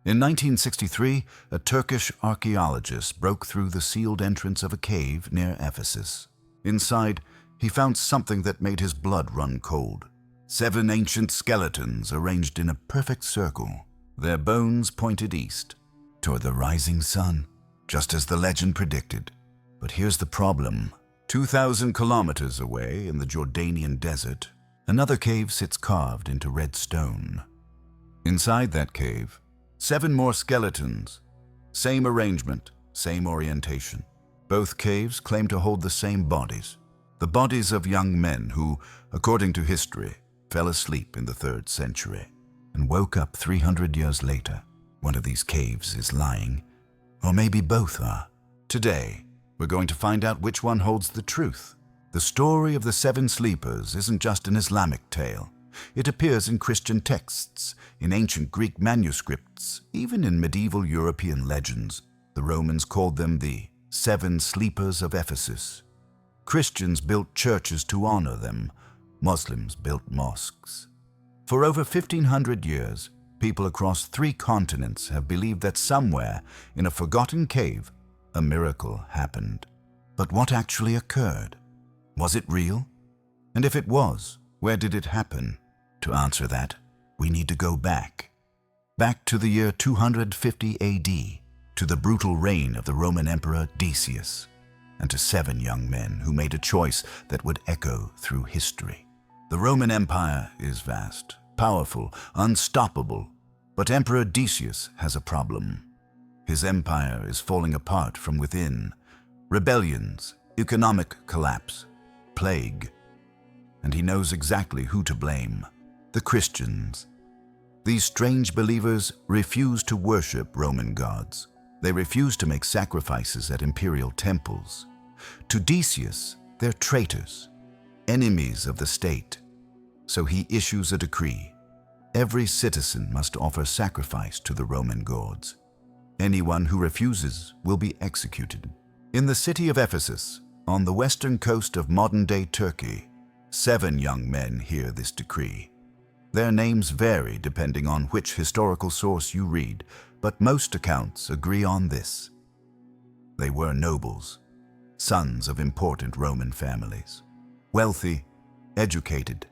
In 1963, a Turkish archaeologist broke through the sealed entrance of a cave near Ephesus. Inside, he found something that made his blood run cold. 7 ancient skeletons arranged in a perfect circle. Their bones pointed east, toward the rising sun, just as the legend predicted. But here's the problem. 2,000 kilometers away in the Jordanian desert, another cave sits carved into red stone. Inside that cave, 7 more skeletons. Same arrangement, same orientation. Both caves claim to hold the same bodies. The bodies of young men who, according to history, fell asleep in the 3rd century and woke up 300 years later. One of these caves is lying, or maybe both are. Today, we're going to find out which one holds the truth. The story of the 7 sleepers isn't just an Islamic tale. It appears in Christian texts, in ancient Greek manuscripts, even in medieval European legends. The Romans called them the Seven Sleepers of Ephesus. Christians built churches to honor them. Muslims built mosques. For over 1,500 years, people across 3 continents have believed that somewhere in a forgotten cave, a miracle happened. But what actually occurred? Was it real? And if it was, where did it happen? To answer that, we need to go back. Back to the year 250 AD, to the brutal reign of the Roman Emperor Decius, and to 7 young men who made a choice that would echo through history. The Roman Empire is vast, powerful, unstoppable, but Emperor Decius has a problem. His empire is falling apart from within. Rebellions, economic collapse, plague. And he knows exactly who to blame: the Christians. These strange believers refuse to worship Roman gods. They refuse to make sacrifices at imperial temples. To Decius, they're traitors, enemies of the state. So he issues a decree. Every citizen must offer sacrifice to the Roman gods. Anyone who refuses will be executed. In the city of Ephesus, on the western coast of modern-day Turkey, 7 young men hear this decree. Their names vary depending on which historical source you read, but most accounts agree on this. They were nobles, sons of important Roman families. Wealthy, educated,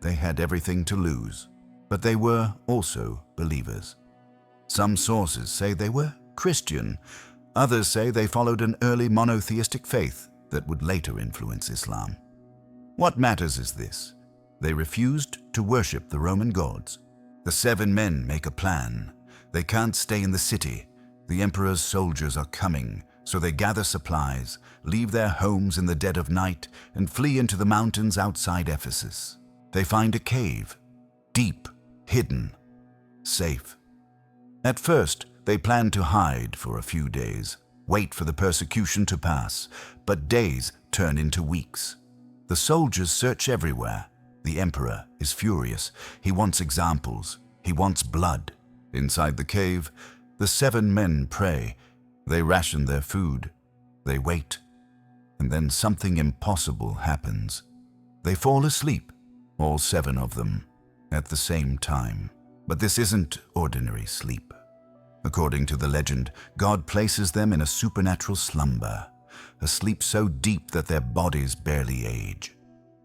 they had everything to lose, but they were also believers. Some sources say they were Christian. Others say they followed an early monotheistic faith that would later influence Islam. What matters is this: they refused to worship the Roman gods. The 7 men make a plan. They can't stay in the city. The emperor's soldiers are coming, so they gather supplies, leave their homes in the dead of night, and flee into the mountains outside Ephesus. They find a cave, deep, hidden, safe. At first, they plan to hide for a few days, wait for the persecution to pass, but days turn into weeks. The soldiers search everywhere. The emperor is furious. He wants examples. He wants blood. Inside the cave, the 7 men pray. They ration their food. They wait. And then something impossible happens. They fall asleep, all 7 of them, at the same time. But this isn't ordinary sleep. According to the legend, God places them in a supernatural slumber, a sleep so deep that their bodies barely age.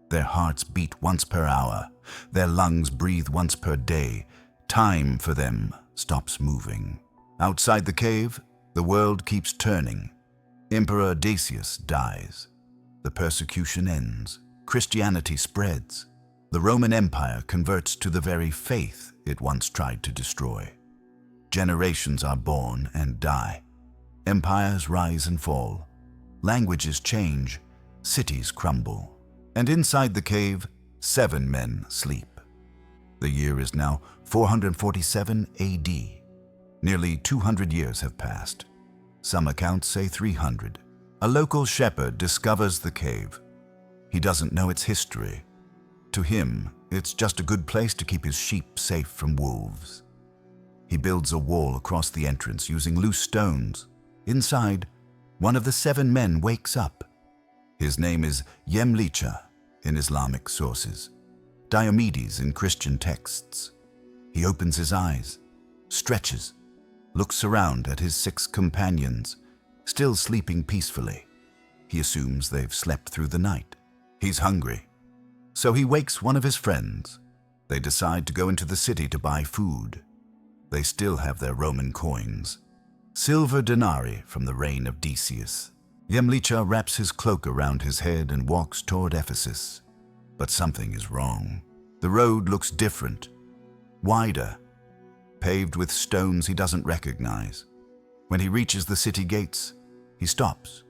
Their hearts beat once per hour. Their lungs breathe once per day. Time for them stops moving. Outside the cave, the world keeps turning. Emperor Decius dies. The persecution ends. Christianity spreads. The Roman Empire converts to the very faith it once tried to destroy. Generations are born and die. Empires rise and fall. Languages change. Cities crumble. And inside the cave, 7 men sleep. The year is now 447 AD. Nearly 200 years have passed. Some accounts say 300. A local shepherd discovers the cave. He doesn't know its history. To him, it's just a good place to keep his sheep safe from wolves. He builds a wall across the entrance using loose stones. Inside, one of the 7 men wakes up. His name is Yemlicha in Islamic sources, Diomedes in Christian texts. He opens his eyes, stretches, looks around at his 6 companions, still sleeping peacefully. He assumes they've slept through the night. He's hungry, so he wakes one of his friends. They decide to go into the city to buy food. They still have their Roman coins, silver denarii from the reign of Decius. Yemlicha wraps his cloak around his head and walks toward Ephesus. But something is wrong. The road looks different, wider, paved with stones he doesn't recognize. When he reaches the city gates, he stops,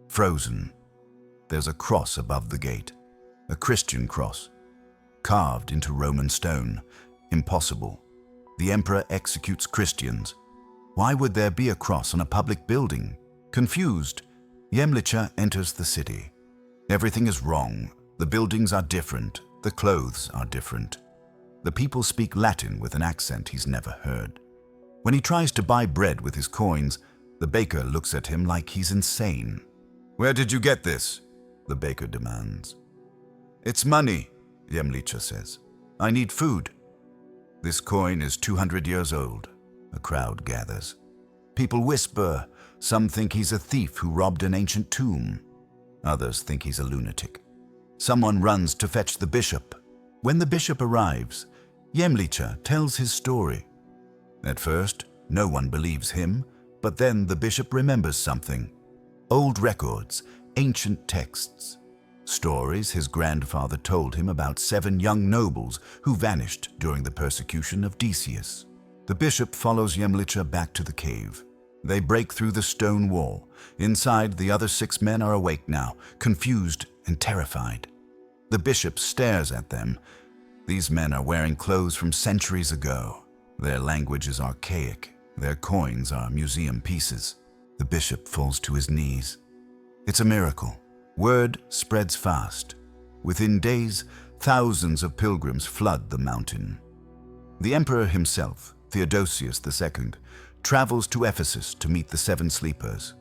frozen. There's a cross above the gate, a Christian cross, carved into Roman stone. Impossible. The emperor executes Christians. Why would there be a cross on a public building? Confused, Yemlicha enters the city. Everything is wrong. The buildings are different. The clothes are different. The people speak Latin with an accent he's never heard. When he tries to buy bread with his coins, the baker looks at him like he's insane. "Where did you get this?" the baker demands. "It's money," Yemlicha says. "I need food." This coin is 200 years old. A crowd gathers. People whisper. Some think he's a thief who robbed an ancient tomb. Others think he's a lunatic. Someone runs to fetch the bishop. When the bishop arrives, Yemlicha tells his story. At first, no one believes him, but then the bishop remembers something. Old records, ancient texts, stories his grandfather told him about 7 young nobles who vanished during the persecution of Decius. The bishop follows Yemlicha back to the cave. They break through the stone wall. Inside, the other 6 men are awake now, confused and terrified. The bishop stares at them. These men are wearing clothes from centuries ago. Their language is archaic. Their coins are museum pieces. The bishop falls to his knees. It's a miracle. Word spreads fast. Within days, thousands of pilgrims flood the mountain. The emperor himself, Theodosius II, travels to Ephesus to meet the 7 sleepers.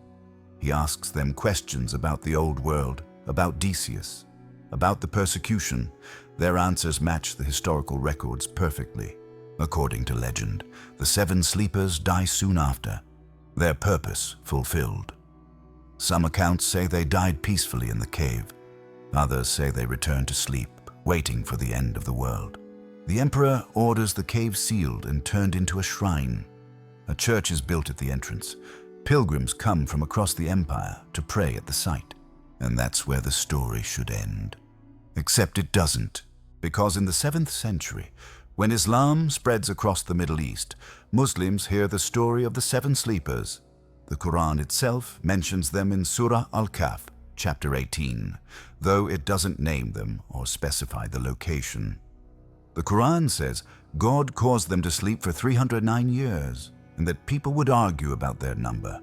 He asks them questions about the old world, about Decius, about the persecution. Their answers match the historical records perfectly. According to legend, the 7 sleepers die soon after, their purpose fulfilled. Some accounts say they died peacefully in the cave. Others say they returned to sleep, waiting for the end of the world. The emperor orders the cave sealed and turned into a shrine. A church is built at the entrance. Pilgrims come from across the empire to pray at the site. And that's where the story should end. Except it doesn't, because in the 7th century, when Islam spreads across the Middle East, Muslims hear the story of the 7 sleepers. The Quran itself mentions them in Surah al-Kahf, chapter 18, though it doesn't name them or specify the location. The Quran says God caused them to sleep for 309 years, and that people would argue about their number.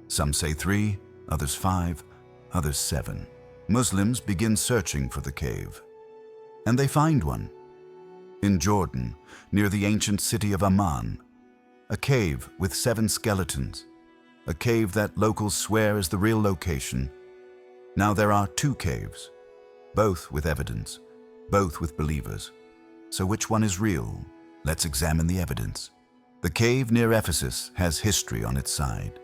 Some say 3, others 5, others 7. Muslims begin searching for the cave, and they find one. In Jordan, near the ancient city of Amman, a cave with 7 skeletons, a cave that locals swear is the real location. Now there are 2 caves, both with evidence, both with believers. So which one is real? Let's examine the evidence. The cave near Ephesus has history on its side.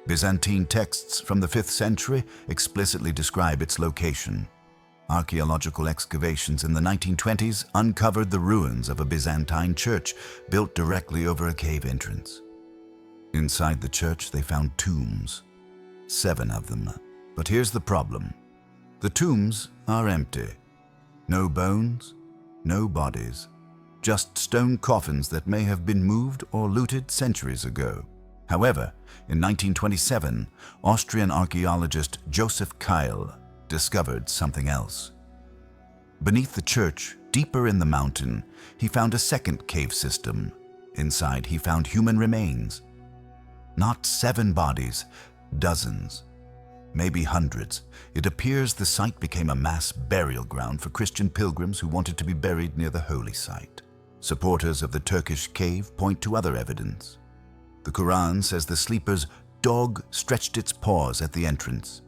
Byzantine texts from the 5th century explicitly describe its location. Archaeological excavations in the 1920s uncovered the ruins of a Byzantine church built directly over a cave entrance. Inside the church, they found tombs, 7 of them. But here's the problem. The tombs are empty. No bones, no bodies, just stone coffins that may have been moved or looted centuries ago. However, in 1927, Austrian archaeologist Joseph Keil discovered something else. Beneath the church, deeper in the mountain, he found a second cave system. Inside, he found human remains. Not 7 bodies, dozens, maybe hundreds. It appears the site became a mass burial ground for Christian pilgrims who wanted to be buried near the holy site. Supporters of the Turkish cave point to other evidence. The Quran says the sleeper's dog stretched its paws at the entrance.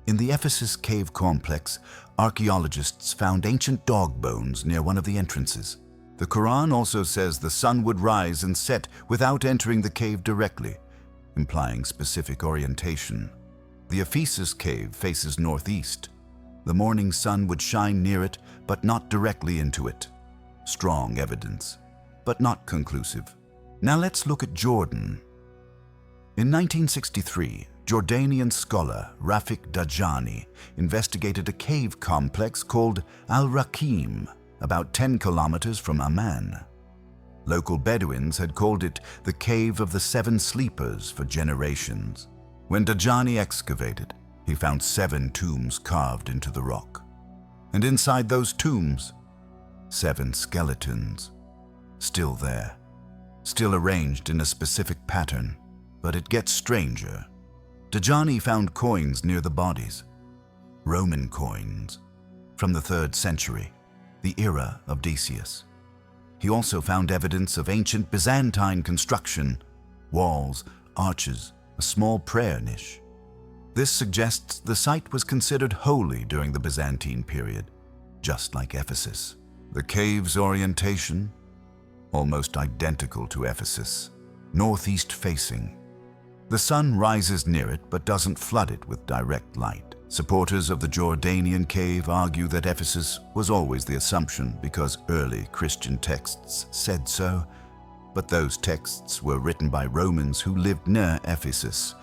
In the Ephesus cave complex, archaeologists found ancient dog bones near one of the entrances. The Quran also says the sun would rise and set without entering the cave directly, implying specific orientation. The Ephesus cave faces northeast. The morning sun would shine near it, but not directly into it. Strong evidence, but not conclusive. Now let's look at Jordan. In 1963, Jordanian scholar Rafik Dajani investigated a cave complex called al-Rakim, about 10 kilometers from Amman. Local Bedouins had called it the Cave of the Seven Sleepers for generations. When Dajani excavated, he found 7 tombs carved into the rock. And inside those tombs, 7 skeletons, still there, still arranged in a specific pattern. But it gets stranger. Dajani found coins near the bodies, Roman coins from the 3rd century, the era of Decius. He also found evidence of ancient Byzantine construction, walls, arches, a small prayer niche. This suggests the site was considered holy during the Byzantine period, just like Ephesus. The cave's orientation, almost identical to Ephesus, northeast facing. The sun rises near it but doesn't flood it with direct light. Supporters of the Jordanian cave argue that Ephesus was always the assumption because early Christian texts said so, but those texts were written by Romans who lived near Ephesus.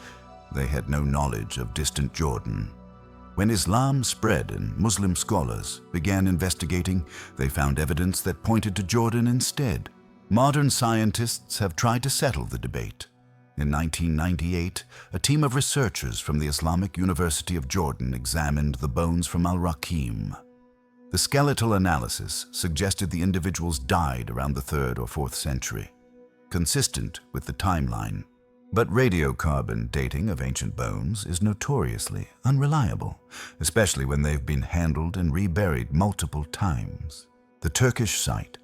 They had no knowledge of distant Jordan. When Islam spread and Muslim scholars began investigating, they found evidence that pointed to Jordan instead. Modern scientists have tried to settle the debate. In 1998, a team of researchers from the Islamic University of Jordan examined the bones from al-Rakim. The skeletal analysis suggested the individuals died around the 3rd or 4th century, consistent with the timeline. But radiocarbon dating of ancient bones is notoriously unreliable, especially when they've been handled and reburied multiple times. The Turkish site,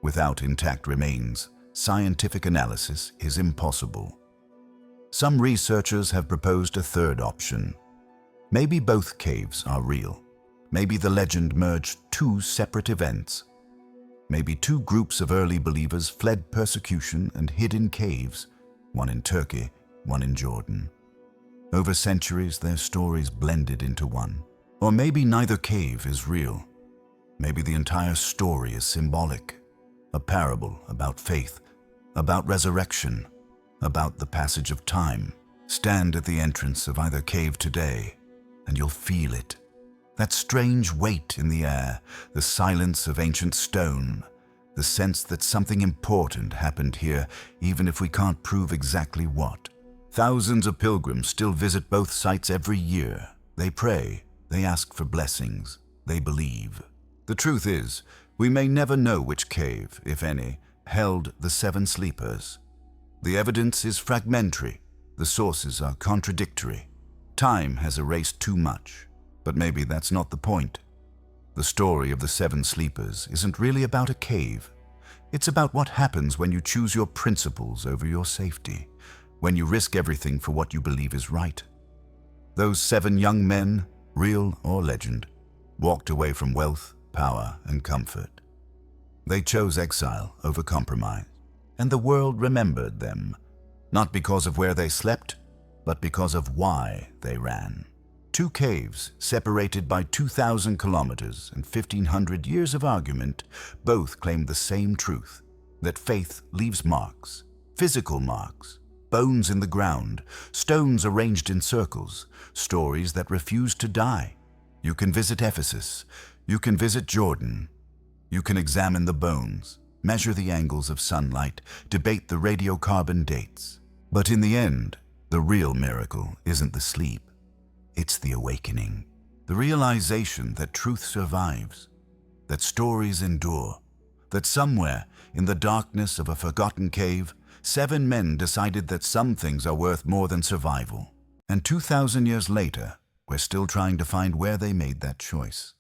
without intact remains, scientific analysis is impossible. Some researchers have proposed a third option. Maybe both caves are real. Maybe the legend merged 2 separate events. Maybe 2 groups of early believers fled persecution and hid in caves, one in Turkey, one in Jordan. Over centuries, their stories blended into one. Or maybe neither cave is real. Maybe the entire story is symbolic. A parable about faith, about resurrection, about the passage of time. Stand at the entrance of either cave today, and you'll feel it. That strange weight in the air, the silence of ancient stone, the sense that something important happened here, even if we can't prove exactly what. Thousands of pilgrims still visit both sites every year. They pray, they ask for blessings, they believe. The truth is, we may never know which cave, if any, held the 7 sleepers. The evidence is fragmentary. The sources are contradictory. Time has erased too much, but maybe that's not the point. The story of the 7 sleepers isn't really about a cave. It's about what happens when you choose your principles over your safety, when you risk everything for what you believe is right. Those 7 young men, real or legend, walked away from wealth, power, and comfort. They chose exile over compromise, and the world remembered them, not because of where they slept, but because of why they ran. 2 caves separated by 2,000 kilometers and 1,500 years of argument both claim the same truth, that faith leaves marks, physical marks, bones in the ground, stones arranged in circles, stories that refuse to die. You can visit Ephesus, you can visit Jordan, you can examine the bones, measure the angles of sunlight, debate the radiocarbon dates. But in the end, the real miracle isn't the sleep, it's the awakening, the realization that truth survives, that stories endure, that somewhere in the darkness of a forgotten cave, 7 men decided that some things are worth more than survival. And 2,000 years later, we're still trying to find where they made that choice.